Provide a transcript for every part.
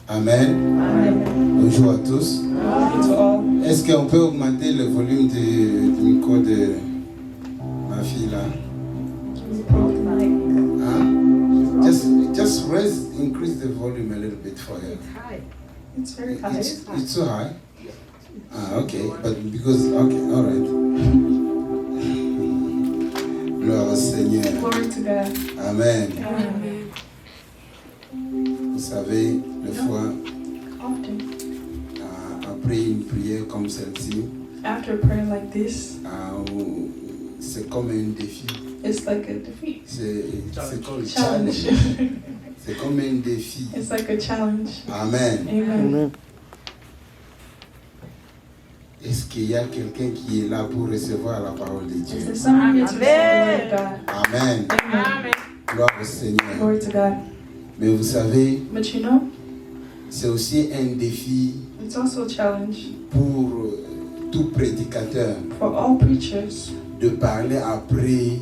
Amen. Amen. Bonjour à tous. Est-ce qu'on peut augmenter le volume du micro de ma fille là? Hein? Just increase the volume a little bit for her. It's high. It's very high. It's too high? Ah, okay. But because, okay, all right. Gloire au Seigneur. Glory to God. Amen. Amen. Vous savez, des fois, Often, après une prière comme celle-ci, after a prayer like this, c'est comme un défi. it's like a defeat. C'est comme un Challenge. challenge. C'est comme un défi. It's like a challenge. Amen. Amen. Est-ce qu'il y a quelqu'un qui est là pour recevoir la parole de Is Dieu? there someone here to receive the word of God? Amen. Amen. Gloire au Seigneur. Glory to God. Mais vous savez, But you know, c'est aussi un défi it's also a challenge pour tout prédicateur for all preachers de parler après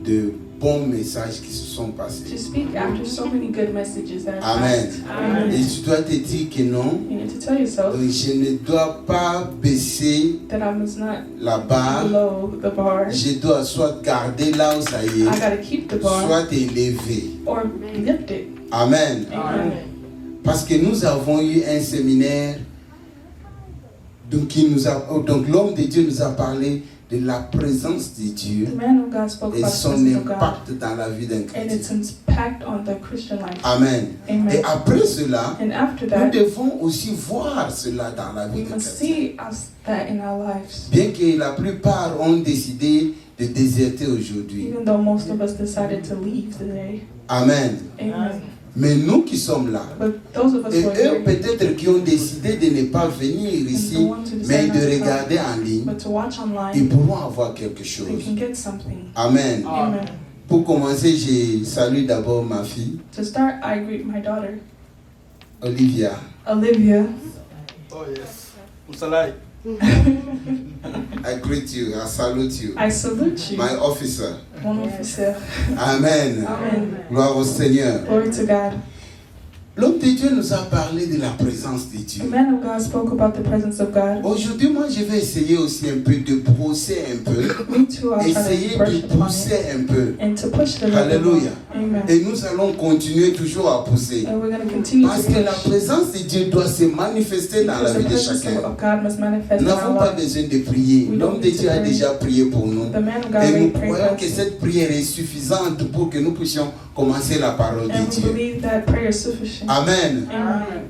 de bons messages qui se sont passés. to speak after so many good messages that are Amen. passed. Amen. Et tu dois te dire que non, You need to tell yourself je ne dois pas baisser that I must not la barre. below the bar. Je dois soit garder là où ça y I est, gotta keep the bar soit élever. or lift it. Amen. Amen. Parce que nous avons eu un séminaire, donc l'homme de Dieu nous a parlé de la présence de Dieu The man of God spoke et about the son presence of God impact dans la vie d'un and its chrétien. impact on the Christian life. Amen. Amen. Et après cela, And after nous that, devons aussi voir cela dans la vie we d'un must chrétien. see that in our lives. Bien que la plupart ont décidé de déserter aujourd'hui. Even though most of us decided to leave today. Amen. Amen. Mais nous qui sommes là, But those of us et who are eux here, peut-être qui ont décidé de ne pas venir and the ici, ones who mais decide not de to come, regarder en ligne, but to watch ils online, pourront avoir quelque they chose. can get something. Amen. Amen. Pour commencer, je salue d'abord ma fille, To start, I greet my daughter, Olivia. Olivia. Oh yes. Usalai. I greet you, I salute you. I salute you, My officer. mon officer. Amen. Amen. Gloire au Seigneur. Glory to God. L'homme de Dieu nous a parlé de la présence de The Dieu. man of God spoke about the presence of God. Aujourd'hui, moi, je vais essayer aussi un peu de brosser un peu, Me too, I'll try essayer to brush de upon pousser it un peu. and to push the Alléluia. Amen. Et nous allons continuer toujours à pousser. And we're going to continue Parce to que la push. présence de Dieu doit se manifester dans la Because vie the de presence chacun. of God must manifest Nous in n'avons our pas lives. besoin de prier. We L'homme don't de need to Dieu a pray. déjà prié pour nous. The man of God Et nous already prayed croyons for que us. cette prière est suffisante pour que nous puissions commencer la parole And de we Dieu. believe that prayer is sufficient. Amen. Amen.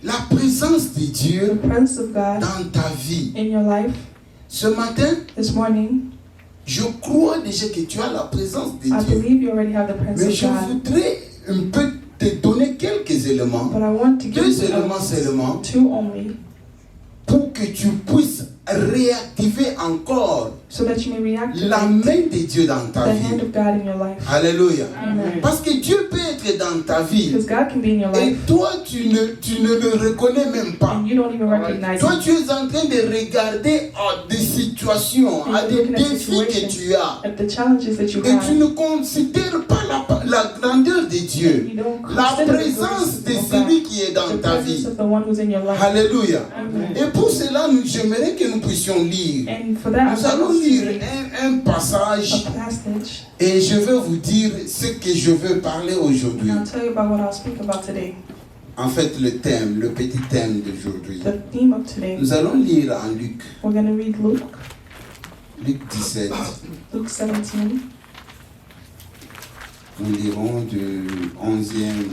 La présence de The Dieu presence of God dans ta vie. in your life Ce matin, this morning, je crois déjà que tu as la présence de I Dieu. believe you already have the presence Mais of je God. voudrais un peu te donner quelques éléments, But I want to give deux you éléments seulement, two only, pour que tu puisses réactiver encore so that you may reactivate la main de Dieu dans the ta vie. hand of God in your life. Alléluia. Amen. Parce que Dieu peut être dans ta vie Because God can be in your et life toi tu ne le reconnais même pas. and you don't even recognize Toi it. tu es en train de regarder à des situations, à des défis que tu as At the challenges that you et tu have, ne considères pas la grandeur de Dieu, you don't la consider the présence de grace of celui God, qui est dans the ta presence vie. of the one who's in your life. Alléluia. Amen. Et pour cela, j'aimerais que nous puissions lire. And for that, Nous I allons want to lire read un passage a passage, et je vais vous dire ce que je veux parler aujourd'hui. and I'll tell you about what I'll speak about today. En fait, le thème, le petit thème d'aujourd'hui. The theme of today. Nous allons lire en Luc, We're going to read Luke 17. Luke 17. Nous lirons du 11e,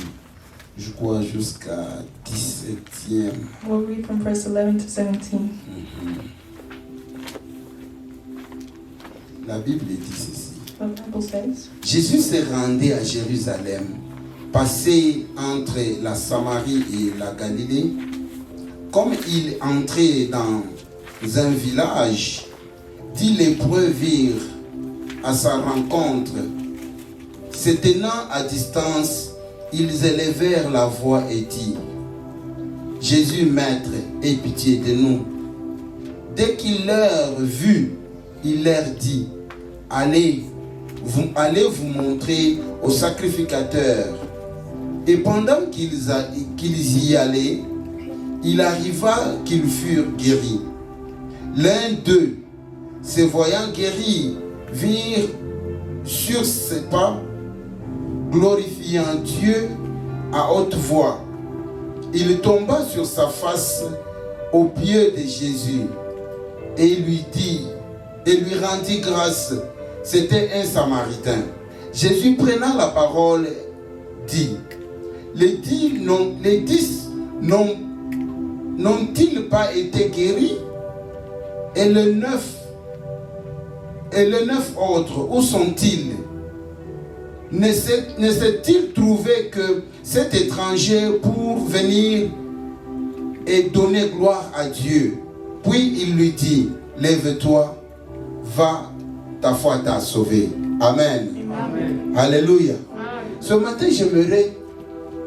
je crois, jusqu'à 17e. We'll read from verse 11 to 17. La Bible dit ceci. The Bible says, Jésus se rendait à Jérusalem, passé entre la Samarie et la Galilée. Comme il entrait dans un village, 10 lépreux virent à sa rencontre. Se tenant à distance, ils élevèrent la voix et dirent: Jésus, Maître, aie pitié de nous. Dès qu'il leur vit, il leur dit: allez vous montrer au sacrificateur. Et pendant qu'ils y allaient, il arriva qu'ils furent guéris. L'un d'eux, se voyant guéri, virent sur ses pas, glorifiant Dieu à haute voix. Il tomba sur sa face aux pieds de Jésus et lui rendit grâce. C'était un Samaritain. Jésus prenant la parole dit: les 10 n'ont-ils pas été guéris? Et les 9 autres, où sont-ils? Ne s'est-il trouvé que cet étranger pour venir et donner gloire à Dieu? Puis il lui dit: lève-toi, va, ta foi t'a sauvé. Amen. Amen. Alléluia. Ce matin, j'aimerais,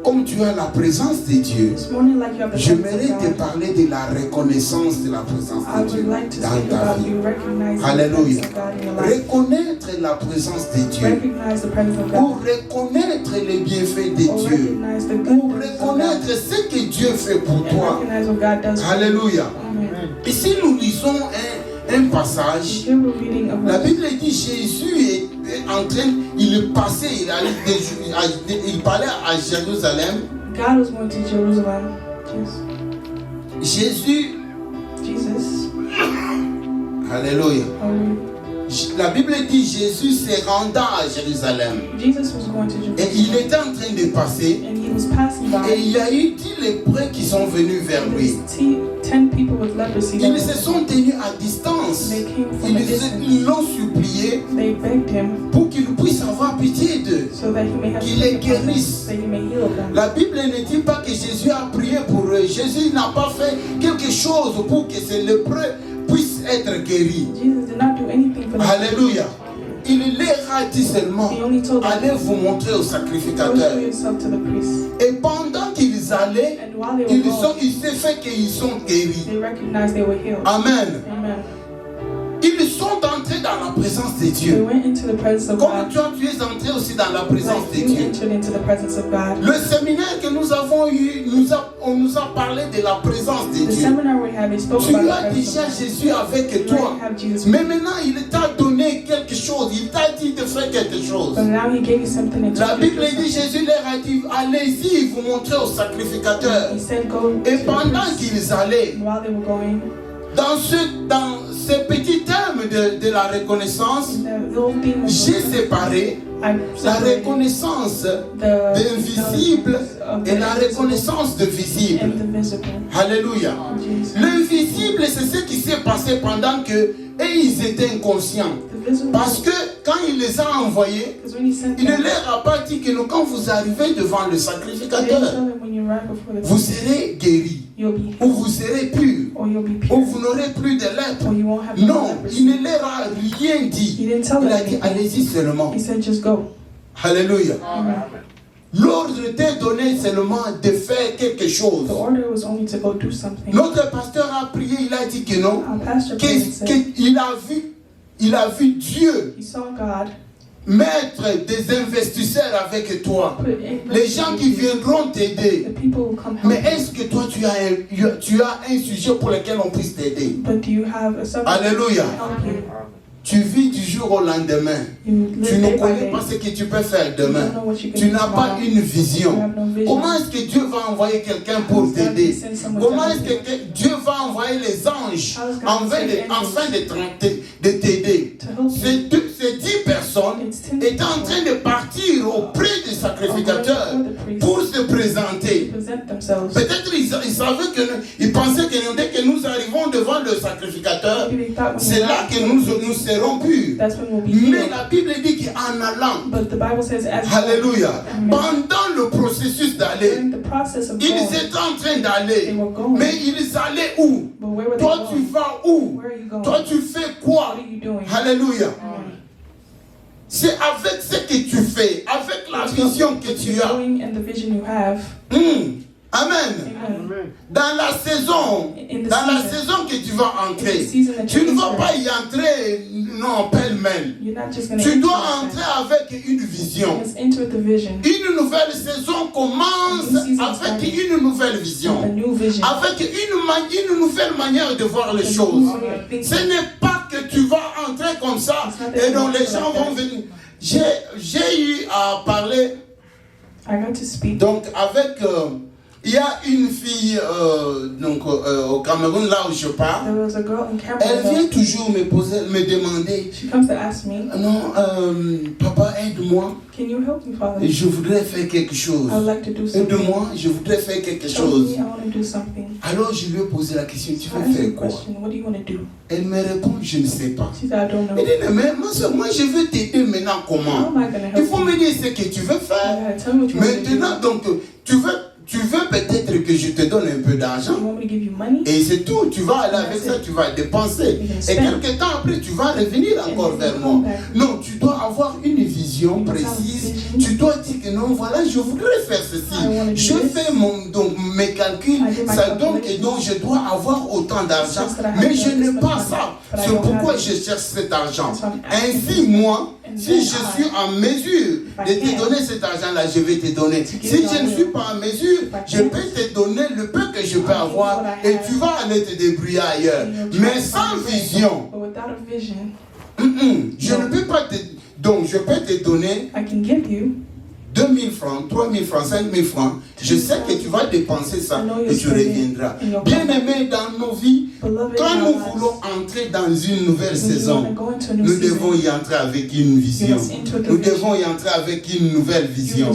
comme tu as la présence de Dieu, This morning, like you have the presence j'aimerais of te God, parler de la reconnaissance de la présence I de Dieu would like to dans speak ta about vie. you recognizing the Alléluia. presence of God in your life. Reconnaître la présence de Dieu, Recognize the presence of pour God. reconnaître les bienfaits de Or Dieu, recognize the pour goodness of reconnaître God. ce que Dieu fait pour And toi. recognize what God does for you. Alléluia. Amen. Ici, nous lisons un passage. Here we're reading a La verse. Bible dit Jésus est en train, il passait, il parlait à Jérusalem. God was going to Jerusalem. Yes. Jésus, Jesus. alléluia. Hallelujah. La Bible dit Jésus se rendant à Jérusalem. Jesus was going to Et il Jerusalem. était en train de passer. And he was passing by. Et il y a eu 10 lépreux qui sont venus vers And lui. there's 10 people with leprosy. that Ils were se with sont him. tenus à distance. They came from a distance. Ils l'ont supplié They begged him pour qu'il puisse avoir pitié d'eux. so that he may have Qu'il pity les upon them, guérisse. that he may heal them. La Bible ne dit pas que Jésus a prié pour eux. Jésus n'a pas fait quelque chose pour que ces lépreux puissent être guéris. Jesus did not do anything for them. Alléluia. Il leur a dit seulement: He only told them, allez vous montrer au go sacrificateur. show yourself to the priest. Et pendant qu'ils allaient, And while they were going, il s'est fait qu'ils sont guéris. they recognized they were healed. Amen. Amen. Ils sont entrés dans la présence de They Dieu. went into the presence of Comme God. toi, tu es entré aussi dans la présence Like de you Dieu. entered into the presence of God. Le séminaire que nous avons eu, on nous a parlé de la présence de The Dieu. seminar we had, they spoke Tu about the as presence déjà of God. Jésus avec You toi. already have Jesus. Mais maintenant, il t'a donné quelque chose. Il t'a dit de faire quelque chose. But now he gave you something and La told you Bible to do dit, something. Jésus leur a dit, allez-y, vous montrez au sacrificateur. He said, go to Et the pendant priest. qu'ils allaient, And while they were going, dans ces petits termes de la reconnaissance, the little thing was j'ai séparé I la separated reconnaissance the d'invisible of et la the invisible reconnaissance de visible. and the visible. Alléluia. Jesus. L'invisible, c'est ce qui s'est passé pendant que ils étaient inconscients. The visible, Parce que quand il les a envoyés, because when he sent il ne them, leur a pas dit que quand vous arrivez devant le he didn't sacrificateur, tell them when you arrive before the vous priest, serez guéris, you'll be ou healed, vous serez pur, or you'll be ou pure, vous n'aurez plus de lèpre. or you won't have no Non, leprosy. il ne leur a rien He dit. didn't tell Il them a dit, anything. allez-y seulement. He said, just go. Alléluia. Amen. L'ordre était donné seulement de faire quelque chose. The order was only to go do something. Notre pasteur a prié, il a dit que non, Our pastor prayed and said, qu'il a vu Dieu he saw God mettre des investisseurs avec toi. put in Les gens qui viendront the t'aider. people who come Mais help est-ce que toi tu as un sujet pour lequel on puisse t'aider? you. But do you have a subject Alléluia. to help you? Tu vis du jour au lendemain. You Tu live ne day by connais day. pas ce que tu peux faire You demain. don't know what you can Tu do n'as pas tomorrow. une You vision. have no vision. Comment est-ce que Dieu va envoyer quelqu'un pour How is God t'aider? to send someone Comment to est-ce help que Dieu va envoyer les anges How is God to send afin de t'aider? to help you? Ces 10 personnes It's 10 étaient en train de partir auprès des sacrificateurs pour se présenter. present themselves. Peut-être ils savaient ils pensaient que dès que nous arrivons devant le sacrificateur, Maybe they thought when c'est you là que arrive, nous serons purs. that's when we'll be Mais healed. la Bible dit qu'en allant, But the Bible says as alléluia, Amen. pendant le processus d'aller, during the process of ils going, étaient en train they d'aller. were going. Mais ils allaient où? But where were they Toi, tu going? vas où? Where are you going? Toi, tu fais quoi? What are you doing? Alléluia. Amen. C'est avec ce que tu fais, avec la vision que What tu you're as. doing and the vision you have. Amen. Amen. Dans la saison, In the dans la season. saison que tu vas entrer, In the season that tu you're ne vas entering. pas y entrer non pêle-mêle. You're not just going to Tu enter dois like entrer that. avec une You vision. must enter with a vision, Une nouvelle saison commence avec une nouvelle vision, a new vision. avec une nouvelle manière de voir les choses. Ce n'est pas que tu vas entrer comme ça et donc les gens vont venir. J'ai eu à parler I got to speak. donc avec il y a une fille au Cameroun là où je pars. There was a girl in Elle vient Cameroon. toujours me demander She comes to ask me, non papa aide-moi, can you help me, Father? je voudrais faire quelque chose. I would like to do something. Aide-moi, je voudrais faire quelque Help chose. me, I want to do something. Alors je lui ai posé la question, tu So I veux asked her faire a quoi? question, what do you want to do? Elle me répond, je ne sais pas. She said, I don't know. Elle dit, mais moi je veux t'aider maintenant How comment? am I going to Il help faut you? me dire ce que tu veux You faire. gotta tell me what you want to do. Maintenant, donc, tu veux peut-être que je te donne un peu You d'argent. want me to give you money? Et c'est tout, tu vas aller avec ça, tu vas dépenser. Et quelques temps après, tu vas revenir encore vers moi. Non, tu dois avoir une vision précise. Tu dois dire que non, voilà, je voudrais faire ceci. Je fais mes calculs, ça donne que donc je dois avoir autant d'argent. Mais je n'ai pas ça. C'est pourquoi je cherche cet argent. Ainsi, moi, si je suis en mesure de te donner cet argent-là, je vais te donner. Si je ne suis pas en mesure, je peux te donner le peu que je peux avoir et tu vas aller te débrouiller ailleurs. Mais sans vision, But without a vision, je ne peux pas te... Donc, je peux te donner I can give you 2000 francs, 3000 francs, 5000 francs. Je sais que tu vas dépenser ça et tu reviendras. Bien-aimés dans nos vies, beloved quand in nous our voulons lives. entrer dans une nouvelle When you saison, want to go into a new nous season, devons y entrer avec une vision. Nous devons y entrer avec une nouvelle vision.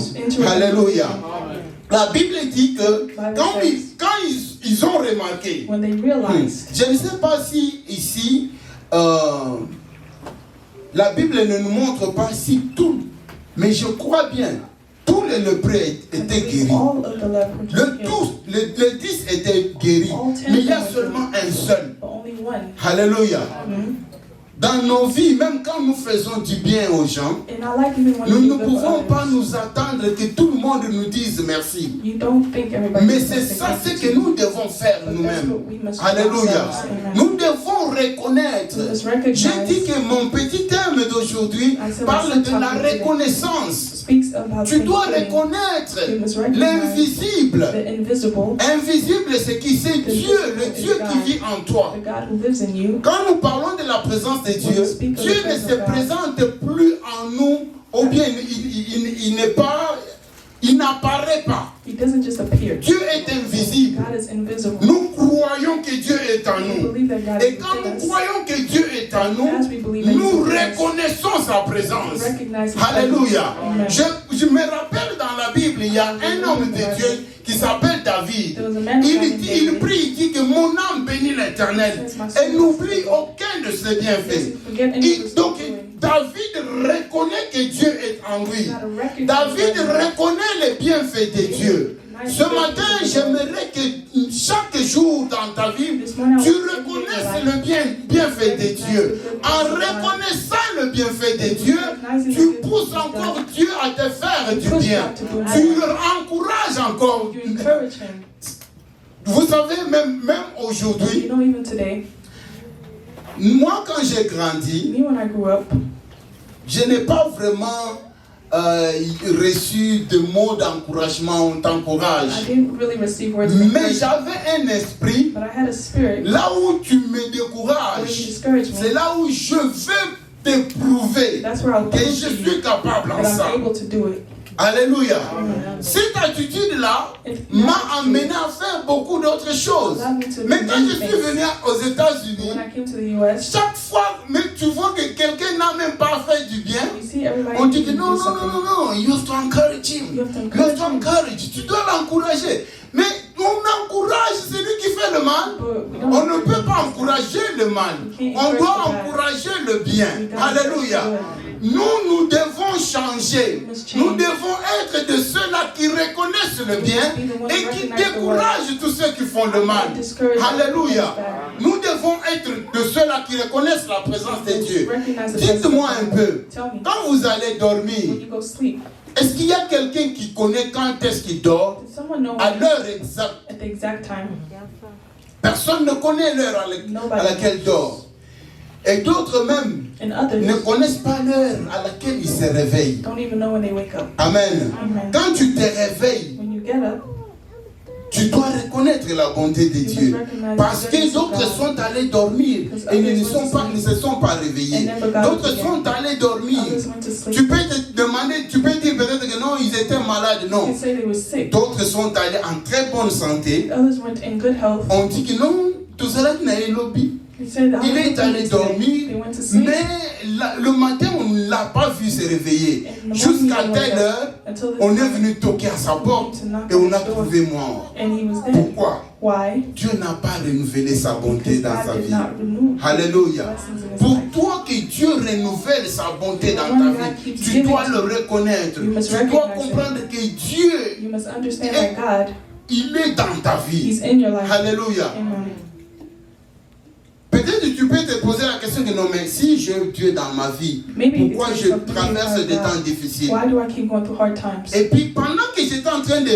Alléluia. La Bible dit que quand ils ont remarqué, when they realized, je ne sais pas si ici, la Bible ne nous montre pas si tout, mais je crois bien, tous les lépreux étaient guéris. all of the lepers Les 10 étaient guéris, mais il y a seulement un seul. but only one. Alléluia. Dans nos vies, même quand nous faisons du bien aux gens, In our life, even when nous we ne give pouvons others, pas nous attendre que tout le monde nous dise merci. you don't think everybody Mais is c'est gonna say ça thank ce you que to you. nous devons faire But that's nous-mêmes. what we must do Alléluia. ourselves. Amen. Nous devons reconnaître. We must recognize. J'ai dit que mon petit terme d'aujourd'hui parle de la reconnaissance. Speaks about Tu dois thanksgiving. reconnaître We must recognize l'invisible. the invisible, Invisible, c'est qui? C'est Dieu, le Dieu qui vit en toi. the God who lives in you. Quand nous parlons de la présence de Dieu, Dieu ne se présente plus en nous, ou bien il n'est pas, il n'apparaît pas. He doesn't just appear. Dieu est invisible. God is invisible. Nous croyons que Dieu est en We nous. believe that God Et is quand within nous us. croyons que Dieu est en nous, As we believe that nous He's within us, reconnaissons sa présence. we recognize His Alléluia. presence. Amen. Je me rappelle dans la Bible, il y a un homme de Dieu qui s'appelle David. There was a man named Il David. prie, il dit que mon âme bénit l'Éternel et n'oublie aucun de ses bienfaits. Forget any of his Donc doing. David reconnaît que Dieu est en lui. You gotta recognize David that. reconnaît les bienfaits de Dieu. Ce matin, j'aimerais que chaque jour dans ta vie, tu reconnaisses le bienfait de Dieu. En reconnaissant le bienfait de Dieu, tu pousses encore Dieu à te faire du bien. Tu encourages encore. You encourage him. Vous savez, même aujourd'hui, You know, even today, moi quand j'ai grandi, me when I grew up, je n'ai pas vraiment reçu de mots d'encouragement, on t'encourage. I didn't really receive words of Mais encouragement, j'avais un esprit, but I had a spirit là où tu me where you décourages, discourage c'est me. là où je veux te prouver That's where I'll que prove je to suis you capable en that ça. I'm able to do it. Alléluia. Cette attitude-là m'a amené à faire beaucoup d'autres choses. Mais quand je suis venu aux États-Unis, When I came to the US, chaque fois mais tu vois que quelqu'un n'a même pas fait du bien, you see everybody on dit que do non, something. non, you have to encourage him. You have to You have to encourage encourage. Tu dois l'encourager. Mais on encourage celui qui fait le mal. But we don't On ne peut pas encourager le mal. On doit encourager le bien. Alléluia. Nous devons changer. Nous devons être de ceux-là qui reconnaissent le bien et qui découragent tous ceux qui font le mal. Alléluia. Nous devons être de ceux-là qui reconnaissent la présence de Dieu. Dites-moi un peu, Tell me, quand vous allez when dormir, you go sleep, Est-ce qu'il y a quelqu'un qui connaît quand est-ce qu'il dort? Does someone know À l'heure exacte. at the exact time? Personne ne connaît l'heure à laquelle il dort. Et d'autres même And others ne connaissent pas l'heure à laquelle ils se réveillent. don't even know when they wake up. Amen. Amen. Quand tu te réveilles, When you get up, tu dois reconnaître la bonté de Dieu. Parce que d'autres sont allés dormir et ne se sont pas réveillés. D'autres sont allés dormir. others went to sleep. Tu peux te demander, tu peux dire peut-être que non, ils étaient malades. You Non. can say they were sick. D'autres sont allés en très bonne santé. Others went in good health. On dit que non, tout cela n'a eu lobby. They said Il est allé dormir, They went to sleep. mais le matin, on ne l'a pas vu se réveiller. Jusqu'à telle heure, on est venu toquer à sa porte et on a trouvé mort. And he was dead. Pourquoi? Why? Dieu n'a pas renouvelé sa bonté Because dans sa God did vie. not renew Alléluia. blessings in his Pour life. toi que Dieu renouvelle sa bonté dans ta vie, tu dois le reconnaître. You must Tu dois recognize it. comprendre que Dieu, You must understand that God, il est dans ta vie. He's in your life. Alléluia. Amen. Peut-être que tu peux te poser la question que non, mais si j'ai Dieu dans ma vie, Maybe pourquoi it's je something traverse like des that. temps difficiles? Why do I keep going through hard times? Et puis pendant que j'étais en train de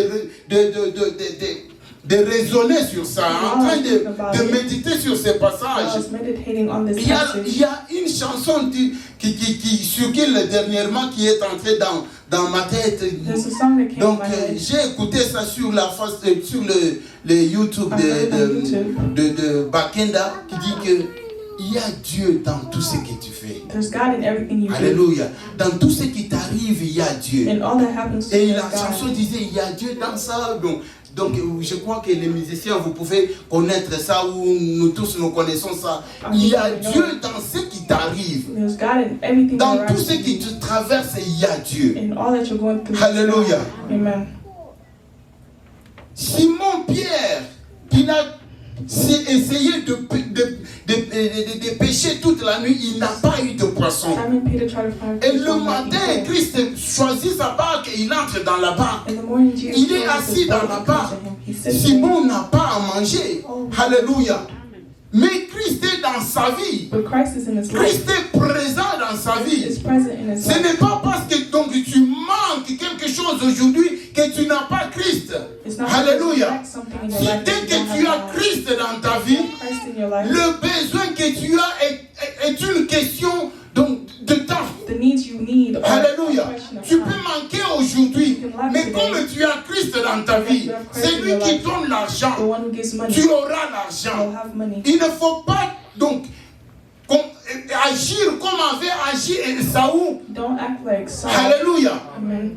raisonner sur ça, en train de méditer sur ces I passages, was meditating on this il y passage. a une chanson qui circule dernièrement qui est entrée dans ma tête. There's a song that came Donc to my head. j'ai écouté ça sur sur le YouTube de Bakenda qui dit que il y a Dieu dans tout ce que tu fais. There's God in everything you do. Alléluia. Dans tout ce qui t'arrive, il y a Dieu. And all that happens to Et you, la there's chanson God. disait, il y a Dieu dans ça. Donc je crois que les musiciens, vous pouvez connaître ça, ou nous tous nous connaissons ça. Il y a Dieu dans ce qui t'arrive. There's God in everything Dans that tout ce arrives qui te traverse, il y a Dieu. in all that you're going through. Alléluia. Amen. Simon Pierre, il a essayé de pêcher toute la nuit, il n'a pas eu de poisson. Simon Peter tried to find Et fish le one night, matin, he couldn't. Christ choisit sa barque et il entre dans la barque. In the morning, Jesus Il est chose assis his dans boat la to come barque. to him. He sits there. Simon n'a pas à manger. Alléluia. Mais Christ est dans sa vie. But Christ is in his life. Christ est présent dans sa He vie. is present in his Ce life. n'est pas parce que donc, tu manques quelque chose aujourd'hui que tu n'as pas Christ. It's not because you Alléluia. lack something in your Si life dès that you que don't tu as have God. Christ dans ta vie, Christ in your life. le besoin que tu as est une question donc, de temps. The needs you need are Alléluia. a question of Tu peux time. manquer aujourd'hui, You can lack mais today. comme tu as Christ dans ta vie, c'est lui qui donne The l'argent. one who gives money Tu auras will l'argent. have money. Il ne faut pas donc agir comme avait agi Esaü. Don't act like Saul. Alléluia. Amen.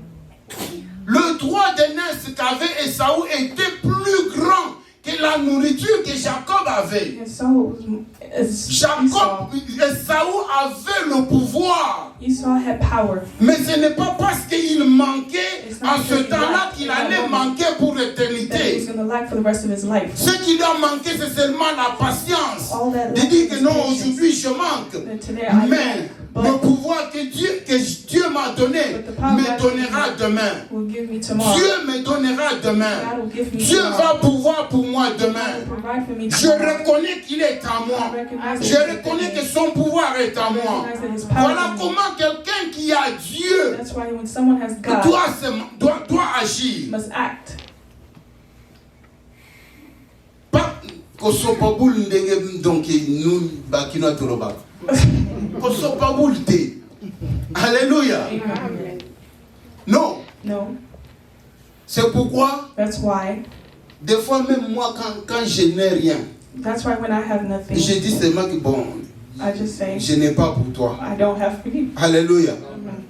Le droit d'aînesse qu'avait Esaü était plus grand que la nourriture que Jacob avait. And Saul was Jacob, Esaü avait le pouvoir. Esau had power. Mais ce n'est pas parce qu'il manquait en ce temps-là qu'il allait manquer pour That he was l'éternité. going to lack for the rest of his life. Ce qui lui a manqué, c'est seulement la patience. De dire que non, aujourd'hui je manque. That today I Mais lack, le but pouvoir que Dieu m'a donné me donnera demain. will give me tomorrow. Dieu me donnera demain. God will give me Dieu tomorrow. va pouvoir pour moi God demain. will provide for me Je tomorrow. reconnais qu'il est à moi. I recognize Je that he's reconnais with que me. son pouvoir est à I moi. recognize that his power Voilà is in me. comment quelqu'un qui a Dieu That's why when someone has God, doit agir. must act. Pas kosopaboul ndenge donc nous bakino toroba. Kosopaboul te. Alléluia. Amen. Non, No, c'est pourquoi that's why. des fois même moi quand je n'ai rien, That's why when I have nothing, je dis seulement que bon, I just say, je n'ai pas pour toi. I don't have for you. Alléluia. Amen.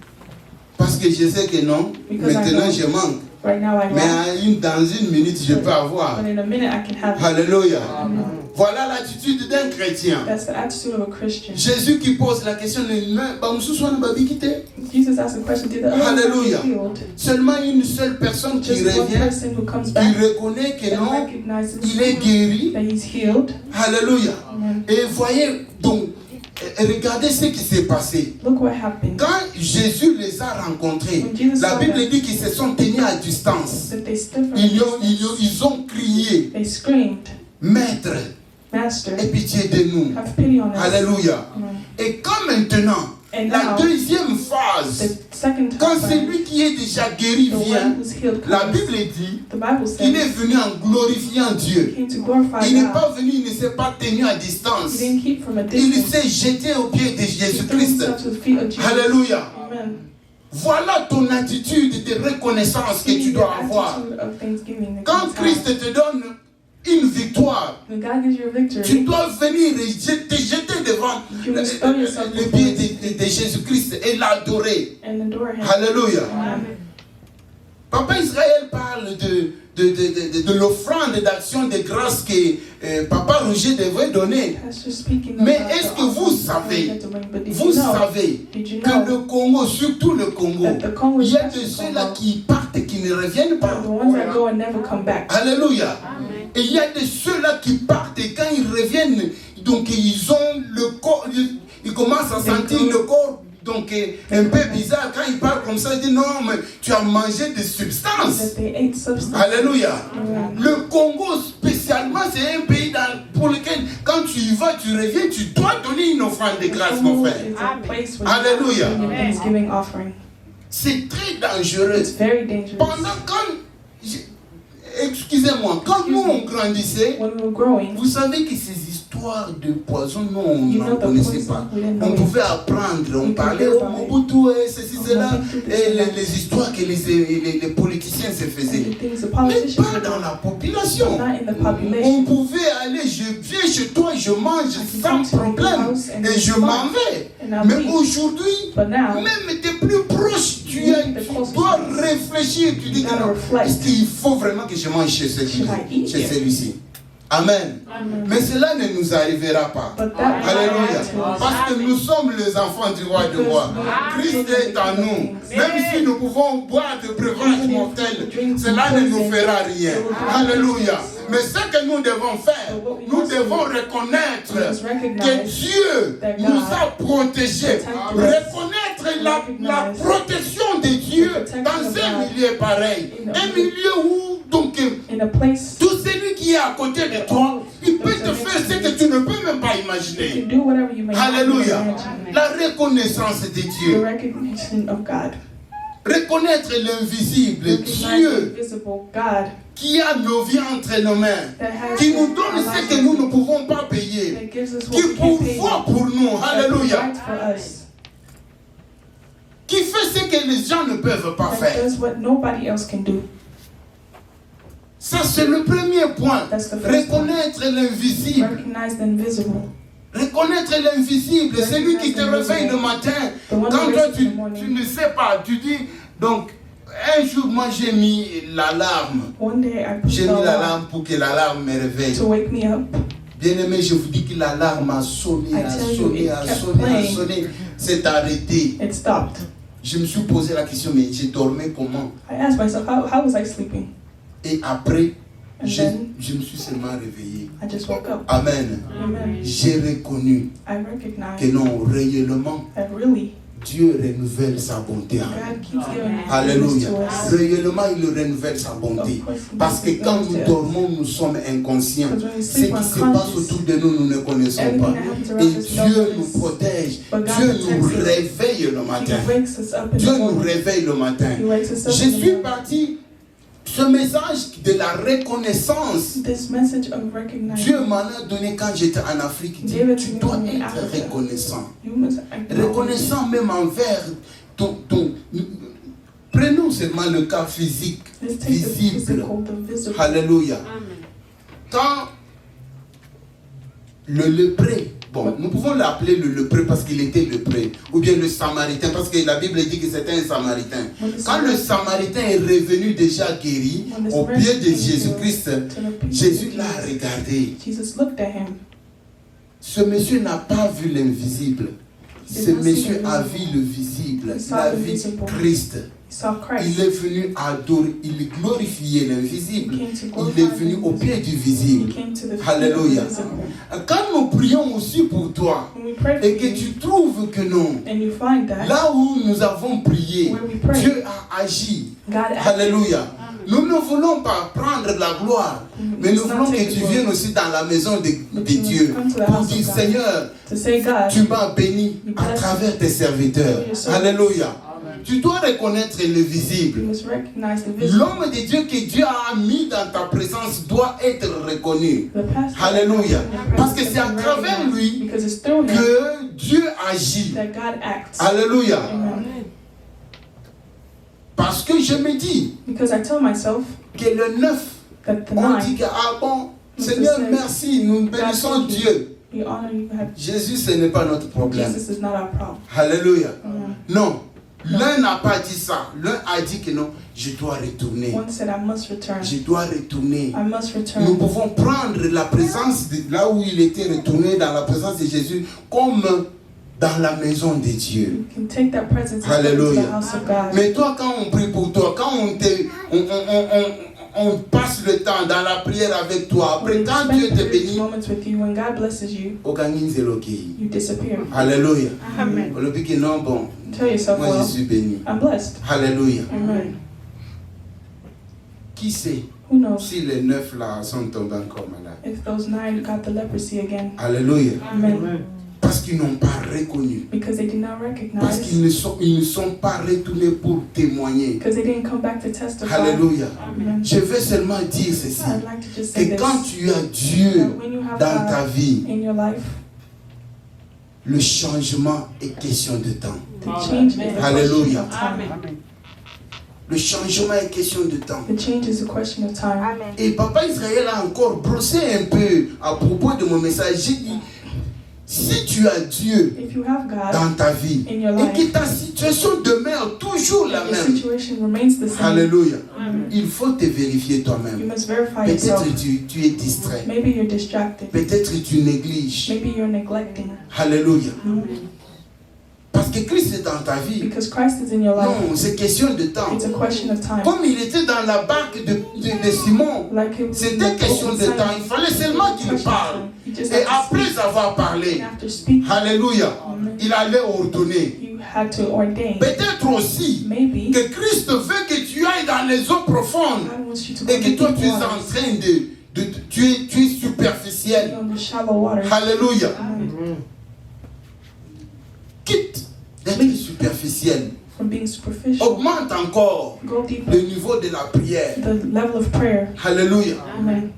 Parce que je sais que non, Because I maintenant know. je manque. Right now I Mais lack, dans une minute, je peux avoir. but in a minute I can have it. Alléluia. Amen. Voilà l'attitude d'un chrétien. That's the attitude of a Christian. Jésus qui pose la question, Jesus asked a question, did the other Hallelujah. be healed? seulement une seule personne qui Just one revient, person who comes qui back reconnaît que and non, recognizes il est guéri. that he's healed. Alléluia. Amen. Et voyez, donc, regardez ce qui s'est passé. Look what happened. Quand Jésus les a rencontrés, When Jesus la saw Bible them, dit qu'ils se sont tenus à distance. that they stood from Ils a ont, distance. ils ont crié, They screamed, Maître, Master, aie pitié de nous. have pity on us. Alléluia. Amen. Et quand maintenant, And la now, deuxième phase the second time, Quand celui qui est déjà guéri the vient, one who's healed la comes, Bible dit the Bible qu'il says est venu en glorifiant Dieu. he came to glorify Il n'est God. pas venu, il ne s'est pas tenu à He distance. didn't keep from a Il distance. s'est jeté aux pieds de He threw Jésus-Christ. himself to the feet of Jesus. Alléluia. Amen. Voilà ton attitude de reconnaissance que tu See dois your avoir. attitude of thanksgiving that Quand comes Christ out. te donne une victoire, When God gives you a victory, tu dois venir et te jeter devant you must throw yourself les before pieds de Jésus-Christ et l'adorer. and adore Him. Alléluia. Amen. Papa Israël parle de l'offrande d'action de grâce que Papa Roger devrait donner. Pastor speaking Mais about est-ce the que vous offering savez, that to bring, but did vous you know, savez did you que know le Congo, surtout le Congo, that the Congo, il y a de especially ceux-là Congo, qui partent et qui ne reviennent pas. the ones that go and never come back. Alléluia. Et il y a de ceux-là qui partent et quand ils reviennent, donc ils ont le corps, ils commencent à sentir le corps donc un peu bizarre. Quand ils parlent comme ça, ils disent non, mais tu as mangé des substances. That they ate substance. Alléluia. Amen. Le Congo spécialement, c'est un pays pour lequel quand tu y vas, tu reviens, tu dois donner une offrande de grâce, mon Congo frère. is a place where Alléluia. you bring your Thanksgiving offering. C'est très dangereux. It's very dangerous. Pendant excusez-moi, quand nous on grandissait, When we were growing, vous savez que ces histoires de poison, nous on you n'en know the connaissait poison, pas. we didn't On know it. pouvait apprendre, on We parlait could au hear about Mobutu, ceci, cela, Mobutu, et cela. les histoires que les politiciens se And faisaient. the things the Mais politicians pas were dans doing, la population. not in the On population. pouvait aller, je viens chez toi, je mange I can sans come to your problème house and et je eat m'en fine. vais. And I'll Mais leave. aujourd'hui, But now, même tes plus proches, tu dois réfléchir, tu dis que gotta non, reflect. est-ce qu'il faut vraiment que je mange chez Should I eat here? celui-ci? Amen. Amen. Mais cela ne nous arrivera pas. But that will Alléluia. not happen to us. Parce que nous sommes les enfants du roi de roi. Christ est en nous. Même si nous pouvons boire de breuvages mortels, cela ne nous fera rien. Alléluia. Mais ce que nous devons faire, nous devons reconnaître que Dieu nous a protégés. Reconnaître la protection de Dieu dans un milieu pareil. Un milieu où, donc, In a place, tout celui qui est à côté de toi, il peut te faire ce que tu ne peux même pas you imaginer. can do whatever you may Alléluia. imagine. La reconnaissance de The Dieu. recognition of God. Reconnaître l'invisible, Recognize the Dieu invisible God qui a nos vies entre nos mains, that has qui nous donne ce que nous ne pouvons pas payer, that gives us what qui we can't pay, pourvoit pour nous. that Alléluia. provides for us, Qui fait ce que les gens ne peuvent pas that faire. does what nobody else can do. Ça, c'est le premier point. That's the first point. Reconnaître l'invisible. Recognize the invisible. Reconnaître l'invisible, celui qui te réveille le matin. The one Quand who toi, wakes up in the tu morning. ne sais pas, tu dis, donc, un jour, moi, j'ai mis l'alarme. One day I put J'ai the mis alarm l'alarme pour que l'alarme me réveille. to wake me up. Bien-aimé, je vous dis que l'alarme a sonné, I a tell you, sonné, it a kept sonné, a playing. sonné. C'est arrêté. It stopped. Je me suis posé la question, mais j'ai dormi comment? I asked myself, how was I sleeping? Et après, And je then me suis seulement réveillé. I just woke up. Amen. Amen. J'ai reconnu I que recognized non, réellement, that really Dieu renouvelle sa bonté en nous. God keeps giving His Alléluia. to us. Réellement, il renouvelle sa bonté. Parce que quand nous dormons, nous sommes inconscients. Ce qui se passe autour de nous, nous ne connaissons pas. Et Dieu nous protège. Dieu nous réveille le matin. He wakes us up in Dieu the nous morning. réveille le matin. He wakes us up Je in the suis morning. parti. Ce message de la reconnaissance, This message of recognizing, Dieu m'en a donné quand j'étais en Afrique. Il dit, tu dois être reconnaissant. you must acknowledge. Reconnaissant même envers ton. Prenons seulement le cas physique, Let's take the visible. physical, the visible. Alléluia. Quand le lépreux, bon, nous pouvons l'appeler le lépreux parce qu'il était lépreux, ou bien le samaritain, parce que la Bible dit que c'était un samaritain. Quand le samaritain est revenu déjà guéri au pied de Jésus-Christ, Jésus l'a regardé. Jesus looked at him. Ce monsieur n'a pas vu l'invisible. Ce monsieur a vu le visible. Il a vu Christ. He saw Il Christ. est venu adorer, il glorifiait l'invisible. He came to Il glorify est venu au pied du He visible. came to the Alléluia. visible. Quand nous prions aussi pour toi, When we pray for et que you, tu trouves que non, and you find that là où nous avons prié, where we pray, Dieu a agi. God acted. Alléluia. Nous ne voulons pas prendre la gloire, mais nous voulons que tu viennes aussi dans la maison de Dieu pour dire, Seigneur, to say, God, tu m'as béni à travers tes serviteurs. Alléluia. tu dois reconnaître le You visible. must recognize the visible. L'homme de Dieu que Dieu a mis dans ta présence doit être reconnu. The pastor. Alléluia. Parce que Because c'est à travers lui Because it's through him que Dieu agit. that God acts. Alléluia. Amen. Parce que je me dis Because I tell myself que le 9, that the on dit nine, que, ah bon, Seigneur, merci, nous bénissons Dieu. we honor you, God. Jésus, ce n'est pas notre problème. Jesus is not our problem. Alléluia. Amen. Non, l'un n'a pas dit ça. L'un a dit que non, je dois retourner. One said, I must return. Je dois retourner. I must Nous return. pouvons prendre la présence de là où il était retourné dans la présence de Jésus comme dans la maison de Dieu. You can take that presence and put it to Alléluia. the house of God. Mais toi, quand on prie pour toi, quand on passe le temps dans la prière avec toi, après When you quand Dieu spend te these bénit, moments with you, when God blesses you, you disappear. Alléluia. Amen. On le dit que non, bon, Tell yourself, moi je well, suis béni. I'm blessed. Alléluia. Amen. Qui sait Who knows si les 9 là sont tombés encore malades? if those 9 got the leprosy again? Alléluia. Amen. Parce qu'ils n'ont pas reconnu. Because they did not Parce recognize. qu'ils ne sont pas retournés pour témoigner. Because they didn't come back to testify. Alléluia. Amen. Je vais seulement dire ceci. I'd like to just say Que this. quand tu as Dieu That when you have dans ta God vie, in your life, le changement est question de temps. the change is a question Hallelujah. of time. Le changement est question de temps. The change is a question of time. Et Papa Israël a encore brossé un peu à propos de mon message. J'ai dit, si tu as Dieu If you have God dans ta vie in your et life, que ta situation demeure toujours la your même, situation remains the same. alléluia, il faut te vérifier You toi-même. must verify yourself. Peut-être tu es distrait. Maybe you're distracted. Peut-être tu négliges. Maybe you're neglecting. Alléluia. Parce que Christ est dans ta vie. Because Christ is in your life. Non, c'est question de temps. It's a question of time. Comme il était dans la barque de Simon, Like it was c'était question de temps. Il fallait seulement qu'il parle. You just Et have to speak. après avoir parlé, And after speaking, alléluia, il allait ordonner. you had to ordain. Peut-être aussi Maybe que Christ veut que tu ailles dans les eaux profondes God wants you to go et que deep toi tu es en waters. train tu es superficiel. You're on the shallow waters. Alléluia. Amen. Quitte d'être superficiel. From being superficial, Augmente encore go deeper. le niveau de la prière. The level of prayer. Alléluia. Amen.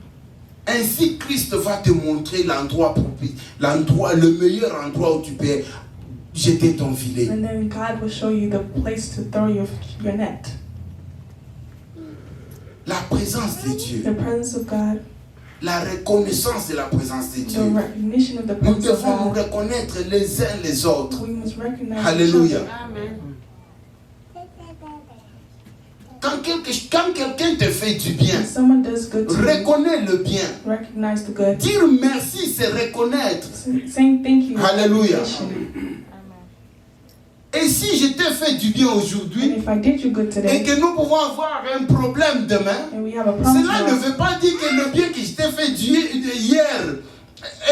Ainsi, Christ va te montrer l'endroit propice, le meilleur endroit où tu peux jeter ton filet. And then God will show you the place to throw your net. La présence de Dieu, The presence of God, la reconnaissance de la présence de the Dieu. recognition of the Nous presence of devons nous God. reconnaître les uns les autres. We must recognize Alléluia. each other. Quand quelqu'un te fait du bien, When someone does good to you, reconnais le bien. recognize the good. Dire merci, c'est reconnaître. Saying thank you. is Alléluia. recognition. Et si je t'ai fait du bien And aujourd'hui, if I did you good et today, que nous pouvons avoir un problème demain, and we have a problem cela ne tomorrow, veut pas dire que le bien que je t'ai fait hier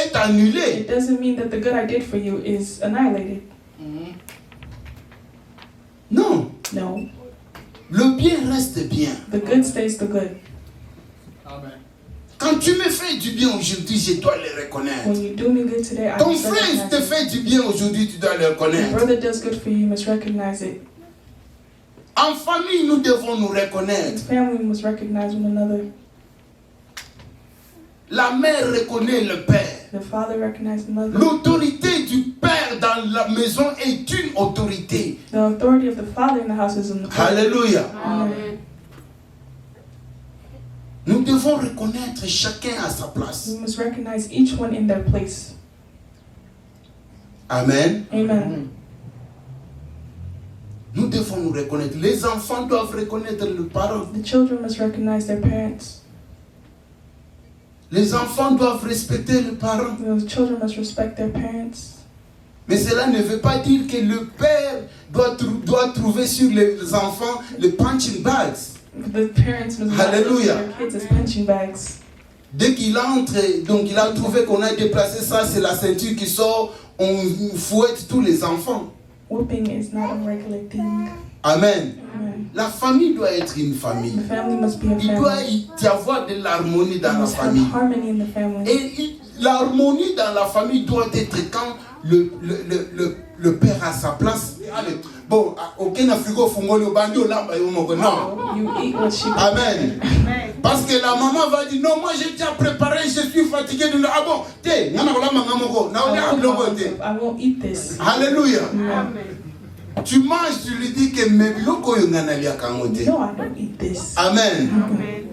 est annulé. it doesn't mean that the good I did for you is annihilated. Non, No, le bien reste bien. the good stays the good. Amen. Quand tu me fais du bien aujourd'hui, je dois le reconnaître. When you do me good today, I Ton must frère te recognize it. fait du bien aujourd'hui, tu dois le Your reconnaître. brother does good for you, you must recognize it. En famille, nous devons nous In reconnaître. family, we must recognize one another. La mère reconnaît le père. The father recognizes the mother. L'autorité du père dans la maison est une autorité. The authority of the father in the house is in the father. Alléluia. Amen. Nous devons reconnaître chacun à sa place. We must recognize each one in their place. Amen. Amen. Nous devons nous reconnaître. Les enfants doivent reconnaître le parent. The children must recognize their parents. Les enfants doivent respecter le parent. The children must respect their parents. Mais cela ne veut pas dire que le père doit trouver sur les enfants le punching bags. The parents must not look Hallelujah. at their kids as punching bags. Dès qu'il entre, donc il a trouvé qu'on a déplacé ça, c'est la ceinture qui sort, on fouette tous les enfants. Whooping is not a regular thing. Amen. Amen. La famille doit être une The famille. family must be a Il doit family. y avoir de l'harmonie dans There la must have famille. harmony in the family. Et l'harmonie dans la famille doit être quand le père à sa place. Allez. Bon, aucun frigo fungoli au bandio là, non. You eat what she Amen. Parce que la maman va dire non, moi j'ai déjà préparé, je suis fatigué de ah bon, I won't eat this. Alléluia. No. Tu manges, tu lui dis que mes biloko yonganalia kangote. No, I don't eat this. Amen. Amen.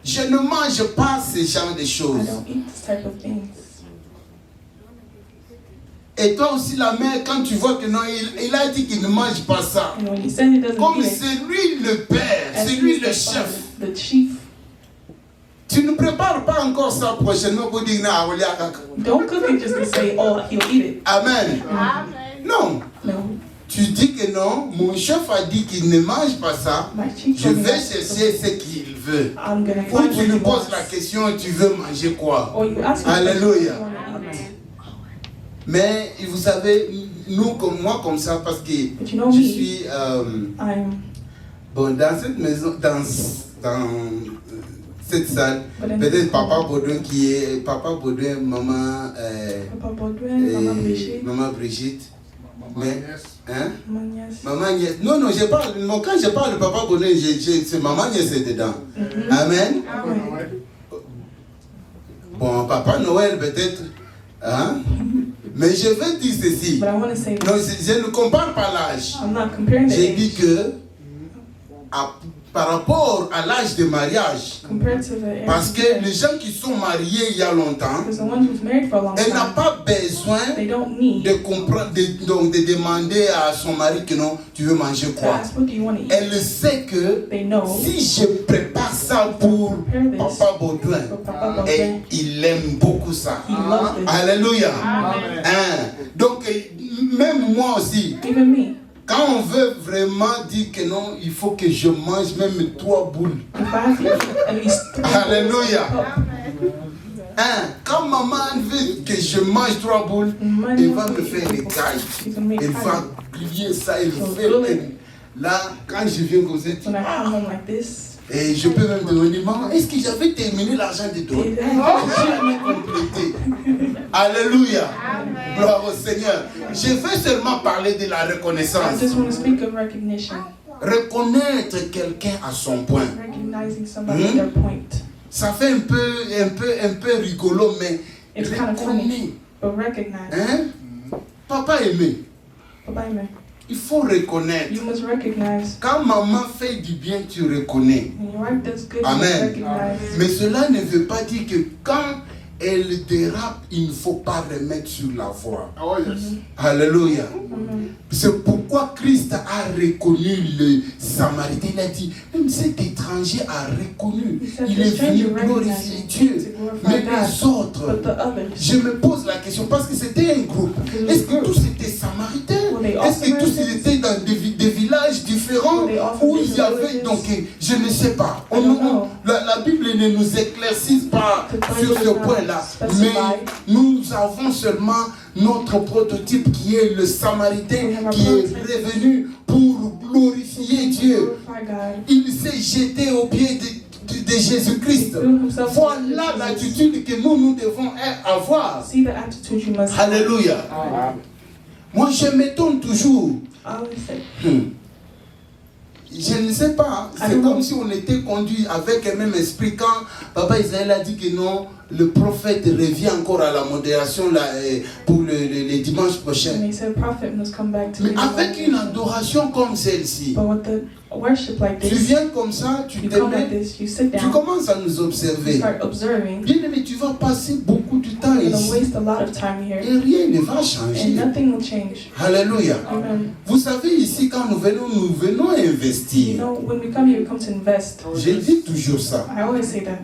Je ne mange pas ce genre de I choses. don't eat this type of things. Et toi aussi la mère, quand tu vois que non, il a dit qu'il ne mange pas ça. And when he said he doesn't Comme eat it, c'est lui le père, as c'est lui he's le the chef. father, the chief, Tu ne prépares pas encore ça prochainement pour dire na awali akaka. don't cook it just to say, oh, he'll eat it. Amen. Non. No. Tu dis que non, mon chef a dit qu'il ne mange pas ça. My chief Je told me vais not chercher ce qu'il veut. I'm gonna Ou find tu what lui he poses wants. la question, tu veux manger quoi? Or you ask him Alléluia. what you wanna eat. Mais vous savez, nous comme moi comme ça, parce que But you know je me, suis I'm bon dans cette maison, dans cette salle, peut-être Papa Baudouin qui est Papa Baudouin, maman Papa Baudouin, Maman Brigitte, maman Brigitte, mais hein? Maman Nièce. Maman Nièce. Non, je parle, quand je parle de Papa Baudouin, c'est Maman Nièce dedans. Amen. Bon, Papa Noël peut-être, hein? Mais je vais dire ceci. But I want to say, Non, je ne compare pas l'âge. I'm not comparing the J'ai dit age. que par rapport à l'âge de mariage, Compared to the age. parce que les gens qui sont mariés il y a longtemps, Because the ones who've married for a long elle n'a time, pas besoin they don't need de comprendre, donc de demander à son mari que non, tu veux manger to quoi. ask what do you want to eat. Elle sait que They know si je prépare ça pour Papa Baudouin, for Papa et Baudouin, il aime beaucoup ça. he loves this. Alléluia. Amen. Hein. Donc, même moi aussi, Even me, quand on veut vraiment dire que non, il faut que je mange même 3 boules. if I have to eat at least 3 Alléluia. bowls, Hein? Quand maman veut que je mange 3 boules, elle va me faire des cailles. you can make Elle curry. va griller ça, elle fait. Là, quand je viens comme ça, tu When I come home like this, et je peux même demander, maman, est-ce que j'avais terminé l'argent de toi? it- J'ai jamais complété. Alléluia. Gloire au Seigneur. Je vais seulement parler de la I reconnaissance. just want to speak of recognition, Reconnaître quelqu'un à son point. recognizing somebody at their point. Ça fait un peu rigolo, mais It's kind of reconnaît. funny, but recognize. Hein? Papa aimé, Bye man. il faut reconnaître. You must recognize. Quand maman fait du bien, tu reconnais. When your wife does good, Amen. you recognize. Mais cela ne veut pas dire que quand elle dérape, il ne faut pas remettre sur la voie. Oh yes. Alléluia. Amen. C'est pourquoi Christ a reconnu le Samaritain. Il a dit, même cet étranger a reconnu. He said Il the est stranger venu glorifier recognized Dieu. to glorify Mais God, les autres, but the others, je me pose la question, parce que c'était un groupe. Est-ce que tous étaient Samaritains? Were they Est-ce que also tous ils étaient dans des villages différents Were they all from où il y different avait, villages? donc je ne sais pas. I don't know. La Bible ne nous éclaircit pas The Bible sur ce does not point-là. specify. Mais nous avons seulement notre prototype qui est le We Samaritain have a qui est prototype. revenu pour glorifier Dieu. glorify God. Il s'est jeté aux pieds de Jésus-Christ. Threw himself Voilà to Jesus. l'attitude que nous devons avoir. See the attitude you must have. Alléluia. Moi, je m'étonne toujours. I always say, Je ne sais pas. C'est comme si on était conduit avec le même esprit quand Papa Israël a dit que non, le prophète revient encore à la modération là, pour le dimanche prochain. and he said, prophet must come back to Mais me. avec une adoration comme celle-ci, But with the worship like tu this, viens comme ça, tu you te come like mets, this, you sit tu down, commences à nous you observer. start observing. Bien aimé, tu vas passer beaucoup de temps You're going to ici waste a lot of time here, et rien ne va and changer. nothing will change. Alléluia. Amen. Vous savez, ici, quand nous venons You investir. know, when we come here, we come to invest. Je dis toujours ça. I always say that.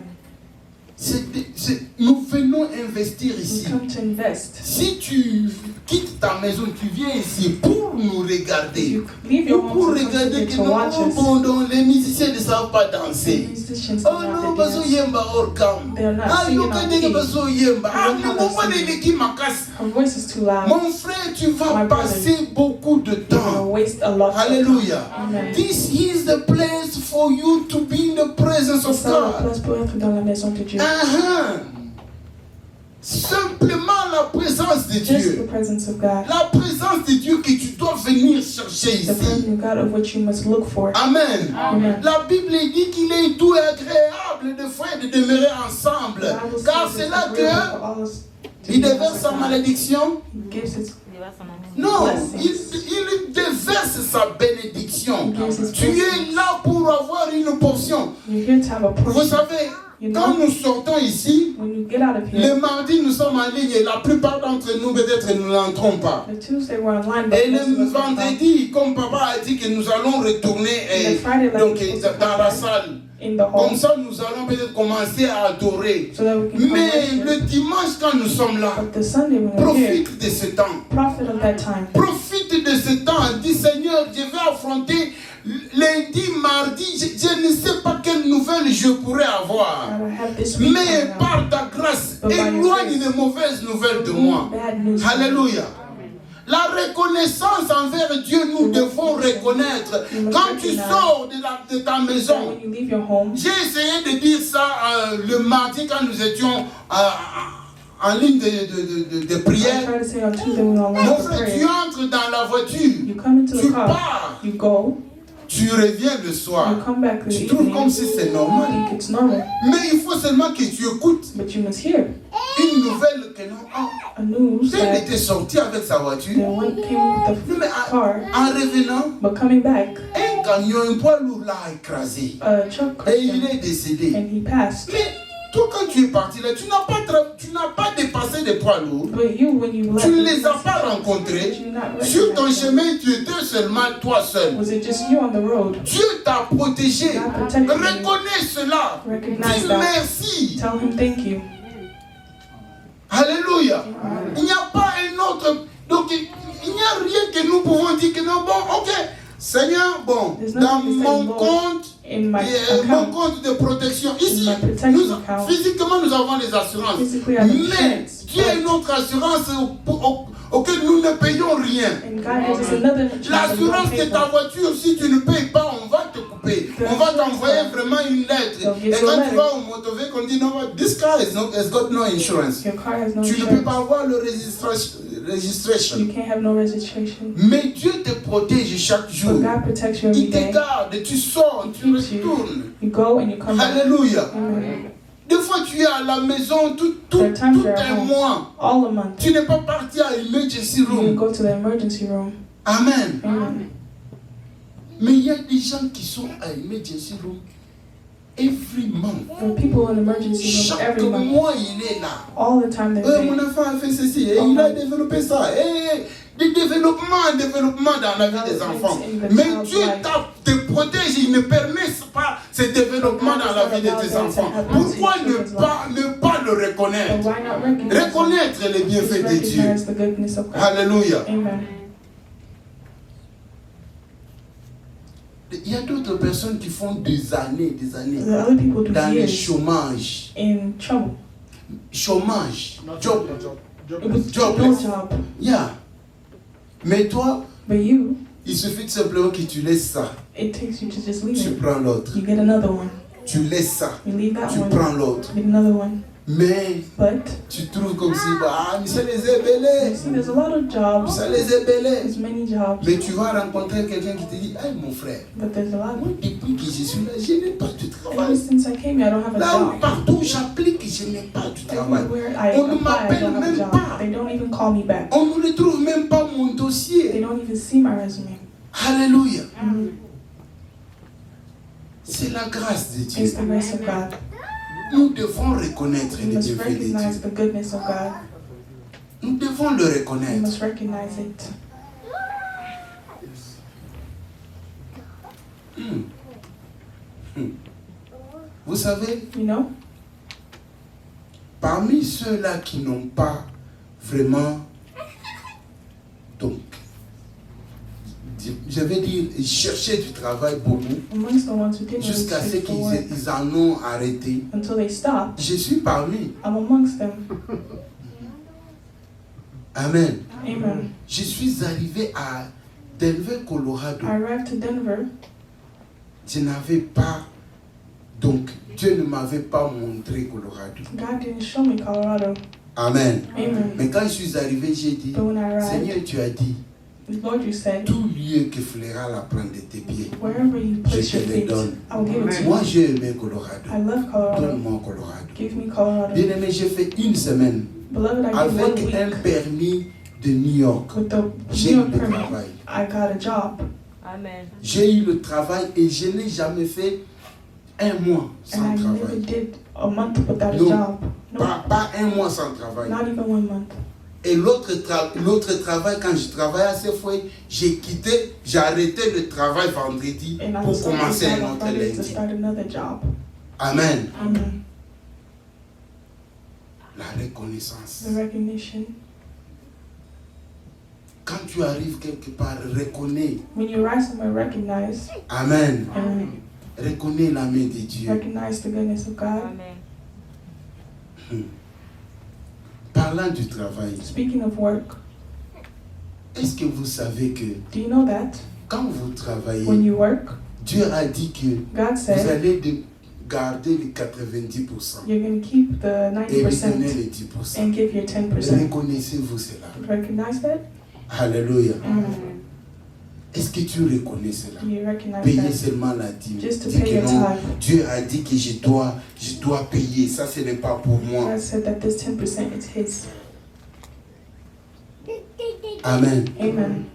Nous venons investir We ici. come to invest. Si tu quittes ta maison, tu viens ici pour nous regarder. You leave your Ou home pour to come regarder here que to non, watch us. bon, donc, les musiciens ne savent pas The danser. musicians Oh do non, not bazo dance. yemba orgam. They are not Ah, singing yo on kadege key. bazo yemba. Ah, They mais are not mon singing. qui m'acasse. Her voice is too loud. Mon frère, tu vas My brother. passer beaucoup de You're going to temps. waste a lot of time. Hallelujah. Amen. This is the place for you to be in the presence of C'est ça la God. place pour être dans la maison de Dieu. Uh-huh. Simplement la présence de Just the Dieu. presence of God. La présence de Dieu que tu dois venir chercher The ici. presence of God of which you must look for. Amen. Amen. La Bible dit qu'il est doux et agréable de frères de demeurer ensemble. The Bible Car says c'est it's là agreeable que for all us to il be déverse sa together. malédiction. He gives his Non, blessings. il déverse sa bénédiction. He gives his Tu es blessings. là pour avoir une portion. You're here to have a Vous portion. savez, You quand know, nous sortons ici, when you get out of le here, mardi nous sommes en ligne et la plupart d'entre nous peut-être nous n'entrons pas. the Tuesday we're online, but Et most le of us don't come. vendredi, comme papa a dit que nous allons retourner And the Friday, like, donc, we're supposed to dans come la back salle. in the hall, Comme ça, nous allons peut-être commencer à adorer. so that we can come Mais worship. le dimanche, quand nous sommes là, But the Sunday when we're here, profite de ce temps. profit of that time. Profite de ce temps. Dis Seigneur, je vais affronter lundi, mardi. Je ne sais pas quelle nouvelle je pourrais avoir. God, I have this week Mais coming up. par ta grâce, But by your éloigne grace, les mauvaises nouvelles de moi. Bad news. Alléluia. La reconnaissance envers Dieu, nous devons reconnaître. Quand tu sors de ta So maison, when you leave your home, j'ai essayé de dire ça le mardi quand nous étions en ligne de I prière. try to say on Tuesday when we're online Mon for frère, tu prayer, entres dans la voiture, you come into tu the car, pars, you go, tu reviens le you soir. come back in the Tu trouves comme evening, si c'est you normal. think it's normal, Mais il faut seulement que tu écoutes but you must hear une nouvelle que non. a news Elle that était sortie avec sa voiture. the one came with Non, the mais car, en revenant, but coming back, un camion, un poids lourd l'a écrasé. a truck Et crushed il him, est décédé. and he passed. Mais toi, quand tu es parti là, tu n'as pas dépassé des poids lourds. But you, when you left, Tu ne you les as did pas rencontrés. not Sur ton recognize them. chemin, tu étais seulement toi seul. Was it just you on the road? Dieu t'a protégé. God protected you. Reconnais cela. Recognize Dis that. merci. Tell him thank you. Alléluia. Il n'y a pas un autre. Donc, il n'y a rien que nous pouvons dire que non, bon, ok. Seigneur, bon, There's dans nothing to say, mon Lord, compte, in my mon account, compte de protection, ici, in my protection account, physiquement, nous avons les assurances. physically I have Mais insurance, Dieu a une autre assurance auquel nous ne payons rien. and God gives us another insurance that we don't L'assurance pay de ta for. voiture, si tu ne payes pas, on va te couper. On va t'envoyer vraiment une lettre. They'll give Et you a quand tu letter. vas au motové, qu'on dit, non, this car has got no insurance. Your car has no Tu ne peux pas insurance. avoir le registration. You can't have no registration. Mais Dieu te protège chaque jour. But God protects you every Il te day. garde, tu sors, tu Keeps you. retournes. You go and you come back. Alléluia. Amen. Des fois, tu es à la maison tout There are times you're at un home. mois. All a month. Tu n'es pas parti à emergency You room. go to the emergency room. Amen. Amen. Mais il y a des gens qui sont à emergency room every month. There are people in emergency room Chaque every month. mois, il est là. All the time they're Mon there. enfant a fait ceci, et il a développé ça. Du développement dans la vie des enfants. Mais Dieu te protège, il ne permet pas ce développement dans la vie de tes enfants. Pourquoi ne pas le But reconnaître? why not recognize Reconnaître les Just bienfaits de Dieu. recognize the goodness of God. Alléluia. Amen. Il y a d'autres personnes qui font des années The other people do dans le years chômage. in trouble. Chômage. Job. With Job. no job. Yeah. Mais toi, But you, il suffit tout simplement que tu laisses ça. it takes you to just leave Tu it. prends l'autre. You get another one. Tu laisses ça. You leave that Tu one. prends l'autre. Get another one. Mais But tu trouves comme si, mais ça les est you belés. see, there's a lot of jobs. Ça les est belés. There's many jobs. Mais tu vas rencontrer quelqu'un qui te dit, hey mon frère, But there's a lot. moi depuis que je suis là, je n'ai pas de Ever travail. since I came here, I don't have a Là où job. partout j'applique, je n'ai pas de travail. Everywhere I On ne apply, I m'appelle don't have a même job. pas. They don't even call me back. On ne retrouve même pas mon They dossier. don't even see my resume. Alléluia. Mm. C'est la grâce de It's Dieu. the grace of God. Nous devons reconnaître We les must bienfaits de recognize Dieu. the goodness of God. Nous devons le We reconnaître. must recognize it. Vous savez, You know, parmi ceux-là qui n'ont pas vraiment, donc, je vais dire, chercher du travail beaucoup, amongst the ones who didn't jusqu'à ce search for work qu'ils en ont arrêté. until they stopped, Je suis parmi. I'm amongst them. Amen. Amen. Je suis arrivé à Denver, Colorado. I arrived to Denver. Je n'avais pas, donc Dieu ne m'avait pas montré Colorado. God didn't show me Colorado. Amen. Amen. Mais quand je suis arrivé, j'ai dit, But when I arrived, Seigneur, tu as dit, Lord, you said, tout lieu que flaira la plante de tes pieds, wherever you je place te your le feet, donne. I will give it to Moi, you. j'ai aimé Colorado. I love Colorado. Donne-moi Colorado. Give me Colorado. Bien aimé, j'ai fait une semaine Beloved, I did 1 avec week un permis de New York. with the J'ai New eu York le permit. travail. I got a job. Amen. J'ai eu le travail et je n'ai jamais fait un mois And sans I never travail. did a month without a No. job. No, Pas un mois sans travail. not even 1 month. Et l'autre travail, quand je travaillais à ces fois, j'ai arrêté le travail vendredi And I pour was commencer un on autre Friday to lundi. start another job. Amen. Amen. La reconnaissance. The recognition. Quand tu arrives quelque part, reconnais. When you rise somewhere, recognize. Amen. Amen. Reconnais la main de Dieu. Recognize the goodness of God. Amen. Parlant du travail, Speaking of work, est-ce que vous savez que do you know that quand vous travaillez, when you work, Dieu a dit que God vous said allez garder les 90% you're going to keep the et lui donner 90% les 10%. and give your 10%. Reconnaissez-vous cela. Recognize that? Alléluia. Amen. Est-ce que tu reconnais cela? Do you recognize Payer that? seulement la dîme. Just to Dis pay que your non, tithe. Dieu a dit que je dois payer. Ça, ce n'est pas pour moi. God said that this 10% is His. Amen. Amen.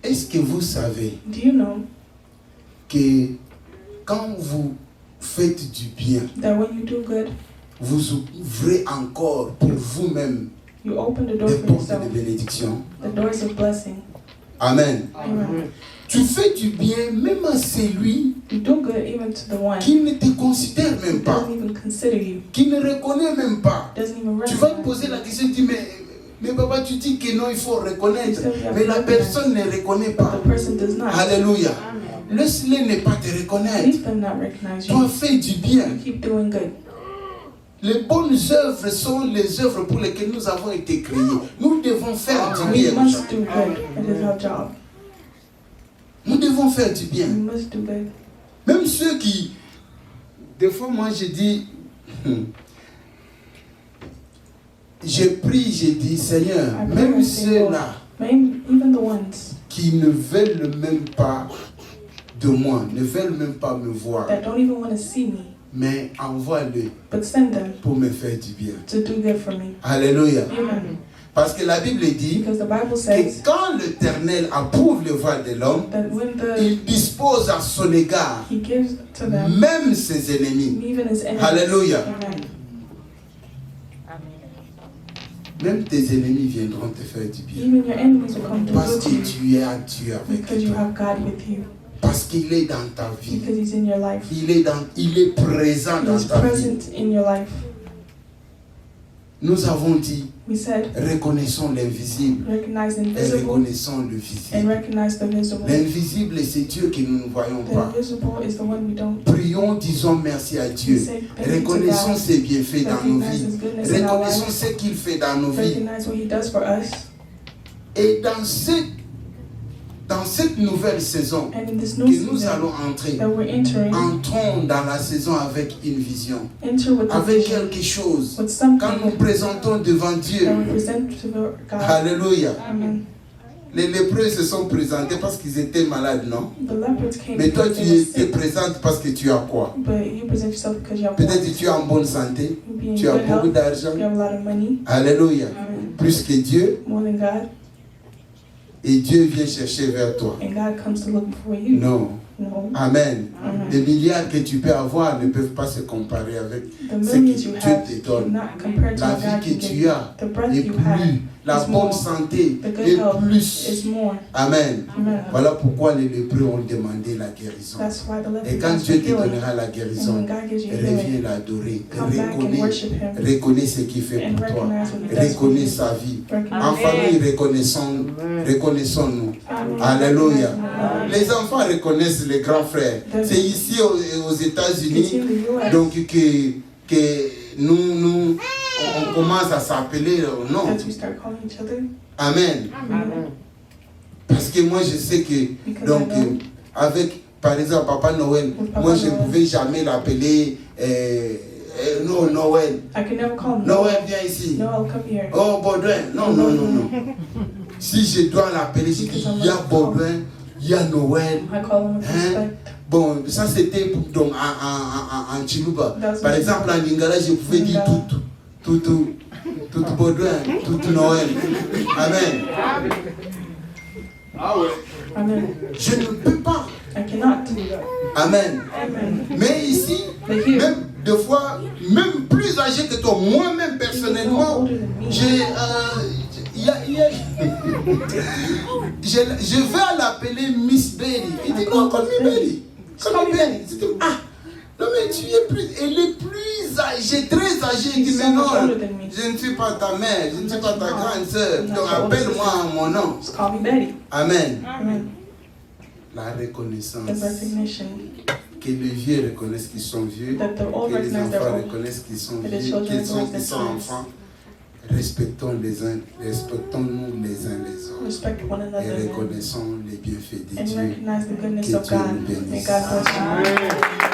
Est-ce que vous savez Do you know que quand vous faites du bien, that when you do good, vous ouvrez encore pour vous-même you open the door des for portes yourself, de bénédiction? the doors of blessing? Amen. Amen. Tu fais du bien même à celui You do good even to the one qui ne te considère who même pas, doesn't even consider you, qui ne reconnaît même pas. doesn't even Tu vas te recognize poser you. la question, tu dis, mais papa, tu dis que non, il faut reconnaître. Mais la personne ne reconnaît But pas. the person does not. Alléluia. Laisse-les ne pas te reconnaître. Leave them not recognize Toi, you. fais du bien. You keep doing good. Les bonnes œuvres sont les œuvres pour lesquelles nous avons été créés. Nous devons faire du We bien. aux gens. must do good. It is our job. Nous devons faire du bien. We must do good. Même ceux qui... Des fois, moi, je dis... J'ai pris, j'ai dit, Seigneur, I pray même and say, Lord, ceux-là even the ones qui ne veulent même pas de moi, ne veulent même pas me voir, that don't even want to see me, mais envoie-le but send them pour me faire du bien. to do good for me. Alléluia. Amen. Parce que la Bible dit Because the Bible que says quand l'Éternel approuve le voie de l'homme, that when il dispose à son égard He gives to them, même ses ennemis. even His enemies. Alléluia. Amen. Même tes ennemis viendront te faire du bien. Even your enemies will come to Parce good to que you tu as Dieu avec because you toi. have God with you. Parce qu'il est dans ta vie. Because He's in your life. Il est présent dans He's ta vie. present in your life. Nous avons dit, We said, reconnaissons l'invisible recognize the et invisible reconnaissons le and visible. recognize the visible. L'invisible, c'est Dieu que nous ne voyons The pas. invisible is the one we don't. Prions, disons merci à We Dieu. say thank you to Reconnaissons God. ses bienfaits dans nos Recognize vies. His goodness in our Reconnaissons lives. ce qu'il fait dans nos vies. Recognize what He does for us. Et dans cette nouvelle saison And in this que new nous season allons entrer, that we're entering, entrons dans la saison avec une vision, enter with a avec vision, quelque chose. with Quand nous something présentons devant Dieu, that we present to God. Alléluia. Amen. Les lépreux se sont présentés parce qu'ils étaient malades, non? The leopards came Mais toi, because tu they were te sick, présentes parce que tu as quoi? but you present yourself because you have Peut-être wealth. que tu es en bonne santé, You be in tu as good beaucoup health, d'argent. you have a lot of money, Alléluia. Plus que Dieu, more than God, et Dieu vient chercher vers toi. and God comes to look for you. Non. No. Amen. Amen. Les milliards que tu peux avoir ne peuvent pas se comparer avec The ce que millions you Dieu have te donne. cannot compare to La what God vie can que give tu you. as The breath et you have plus, la is bonne more. santé The good et health plus. is more. Amen. Amen. Voilà pourquoi les lépreux ont demandé la guérison. That's why the Et leopard quand asked Dieu for te healing. donnera la And guérison, when God gives you healing, reviens l'adorer. come back and worship Him Reconnais ce qu'il fait and pour toi. recognize what He does for Reconnais you. sa vie. Recognize En famille, reconnaissons-nous. Alléluia. Les enfants reconnaissent les grands frères. C'est ici aux It's États-Unis in the US donc que nous on commence à s'appeler non. that we start calling each other. Amen. Amen. Parce que moi je sais que Because donc I know avec Par exemple, Papa Noël, Papa moi je ne Noël. pouvais jamais l'appeler non, Noël. I could never call him. Noël, viens ici. Noel, come here. Oh, Baudouin. Non, non, non, non. Si je dois l'appeler, je dis, il y a Baudouin, il y a Noël. I call him with Hein? respect. Bon, ça c'était donc en Chiluba. That's Par what- exemple, en Lingala, je pouvais dire tout Baudouin, tout Noël. Amen. Ah ouais. Amen. Je ne peux pas. I cannot. Amen. Amen. Mais ici, But here, même des fois, même plus âgé que toi, moi-même personnellement, older than me. Je vais l'appeler Miss Berry. Il dit non, call me Berry. Call me Berry. Je dis, ah, non mais tu es plus, elle est plus âgée, très âgée. Il dit mais non, je ne suis pas ta mère, je ne suis pas ta grande sœur. Donc appelle-moi à mon nom. Just call me Betty. Amen. Amen. La reconnaissance. The recognition Que les vieux reconnaissent qu'ils sont vieux. that the old Que les recognize their enfants old. reconnaissent qu'ils sont Que les vieux, children qu'ils sont recognize their enfants. Respectons-nous les uns les autres. Respect one Et another reconnaissons les bienfaits de and Dieu. recognize the goodness Que of Dieu God. nous bénisse. May God bless you.